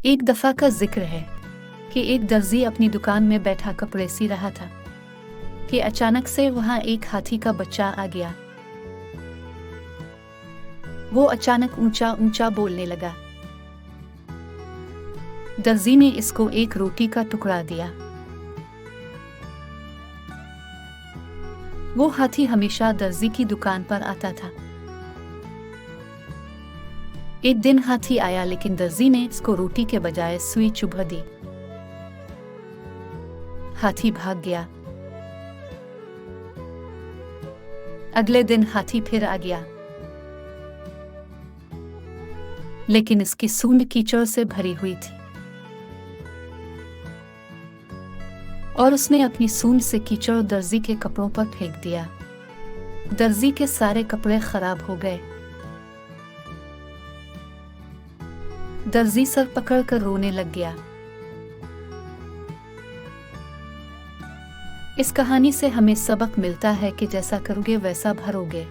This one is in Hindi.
एक दफा का जिक्र है कि एक दर्जी अपनी दुकान में बैठा कपड़े सी रहा था कि अचानक से वहां एक हाथी का बच्चा आ गया। वो अचानक ऊंचा ऊंचा बोलने लगा। दर्जी ने इसको एक रोटी का टुकड़ा दिया। वो हाथी हमेशा दर्जी की दुकान पर आता था। एक दिन हाथी आया, लेकिन दर्जी ने इसको रोटी के बजाय सुई चुभा दी। हाथी भाग गया। अगले दिन हाथी फिर आ गया, लेकिन इसकी सूंड कीचड़ से भरी हुई थी और उसने अपनी सूंड से कीचड़ दर्जी के कपड़ों पर फेंक दिया। दर्जी के सारे कपड़े खराब हो गए। दर्जी सर पकड़कर रोने लग गया। इस कहानी से हमें सबक मिलता है कि जैसा करोगे वैसा भरोगे।